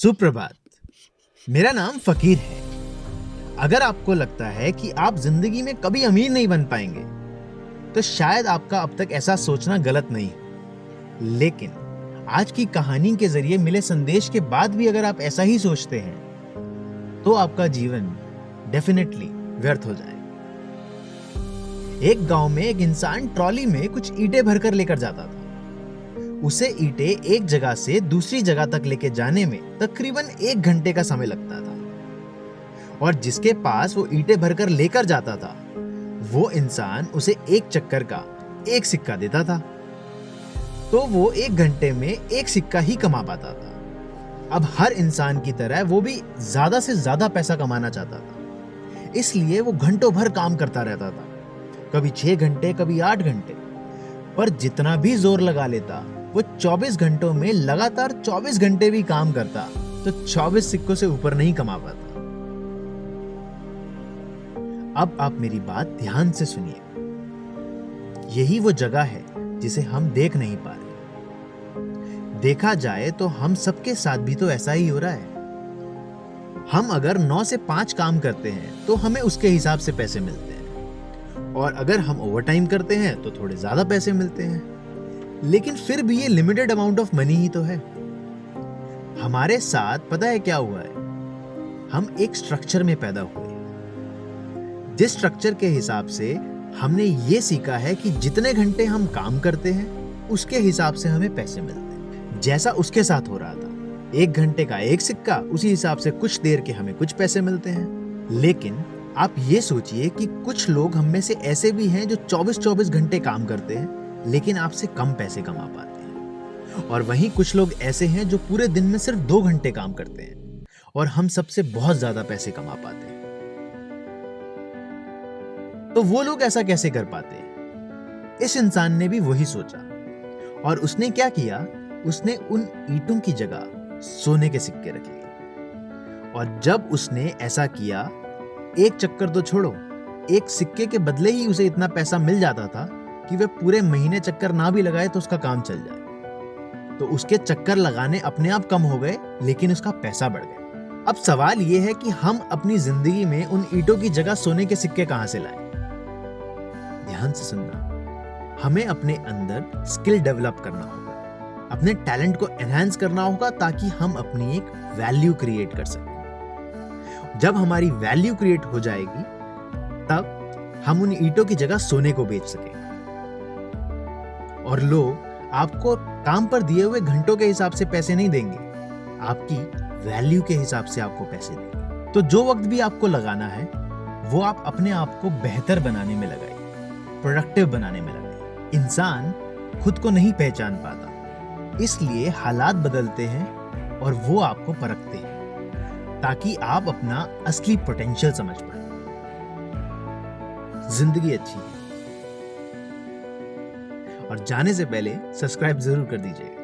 सुप्रभात। मेरा नाम फकीर है। अगर आपको लगता है कि आप जिंदगी में कभी अमीर नहीं बन पाएंगे तो शायद आपका अब तक ऐसा सोचना गलत नहीं है। लेकिन आज की कहानी के जरिए मिले संदेश के बाद भी अगर आप ऐसा ही सोचते हैं तो आपका जीवन डेफिनेटली व्यर्थ हो जाएगा। एक गांव में एक इंसान ट्रॉली में कुछ ईंटें भरकर लेकर जाता था। उसे ईंटें एक जगह से दूसरी जगह तक लेके जाने में तकरीबन 1 घंटे का समय लगता था और जिसके पास वो ईंटें भरकर लेकर जाता था वो इंसान उसे एक चक्कर का 1 सिक्का देता था, तो वो 1 घंटे में 1 सिक्का ही कमा पाता था। अब हर इंसान की तरह वो भी ज्यादा से ज्यादा पैसा कमाना चाहता था, इसलिए वो घंटों भर काम करता रहता था, कभी 6 घंटे कभी 8 घंटे। पर जितना भी जोर लगा लेता वो 24 घंटों में लगातार 24 घंटे भी काम करता तो 24 सिक्कों से ऊपर नहीं कमा पाता। अब आप मेरी बात ध्यान से सुनिए। यही वो जगह है जिसे हम देख नहीं पा रहे। देखा जाए तो हम सबके साथ भी तो ऐसा ही हो रहा है। हम अगर 9 से 5 काम करते हैं तो हमें उसके हिसाब से पैसे मिलते हैं, और अगर हम ओवरटाइम करते हैं तो थोड़े ज्यादा पैसे मिलते हैं। लेकिन फिर भी ये लिमिटेड अमाउंट ऑफ मनी ही तो है। हमारे साथ पता है क्या हुआ है? हम एक स्ट्रक्चर में पैदा हुए, जिस स्ट्रक्चर के हिसाब से हमने ये सीखा है कि जितने घंटे हम काम करते हैं उसके हिसाब से हमें पैसे मिलते हैं। जैसा उसके साथ हो रहा था, 1 घंटे का 1 सिक्का, उसी हिसाब से कुछ देर के हमें कुछ पैसे मिलते हैं। लेकिन आप ये सोचिए कि कुछ लोग हम में से ऐसे भी हैं जो 24-24 घंटे काम करते हैं लेकिन आपसे कम पैसे कमा पाते हैं, और वहीं कुछ लोग ऐसे हैं जो पूरे दिन में सिर्फ 2 घंटे काम करते हैं और हम सबसे बहुत ज्यादा पैसे कमा पाते हैं। तो वो लोग ऐसा कैसे कर पाते हैं? इस इंसान ने भी वही सोचा, और उसने क्या किया, उसने उन ईंटों की जगह सोने के सिक्के रख लिए। और जब उसने ऐसा किया, एक चक्कर तो छोड़ो, 1 सिक्के के बदले ही उसे इतना पैसा मिल जाता था कि वह पूरे महीने चक्कर ना भी लगाए तो उसका काम चल जाए। तो उसके चक्कर लगाने अपने आप कम हो गए लेकिन उसका पैसा बढ़ गया। अब सवाल यह है कि हम अपनी जिंदगी में उन ईंटों की जगह सोने के सिक्के कहां से लाएं? ध्यान से सुनना। हमें अपने अंदर स्किल डेवलप करना होगा, अपने टैलेंट को एनहांस करना होगा ताकि हम अपनी एक वैल्यू क्रिएट कर सकें। जब हमारी वैल्यू क्रिएट हो जाएगी तब हम उन ईंटों की जगह सोने को बेच सकेंगे, और लोग आपको काम पर दिए हुए घंटों के हिसाब से पैसे नहीं देंगे, आपकी वैल्यू के हिसाब से आपको पैसे देंगे। तो जो वक्त भी आपको लगाना है वो आप अपने आप को बेहतर बनाने में लगाइए, प्रोडक्टिव बनाने में लगाइए। इंसान खुद को नहीं पहचान पाता, इसलिए हालात बदलते हैं और वो आपको परखते हैं ताकि आप अपना असली पोटेंशियल समझ पाए। जिंदगी अच्छी है, और जाने से पहले सब्सक्राइब जरूर कर दीजिएगा।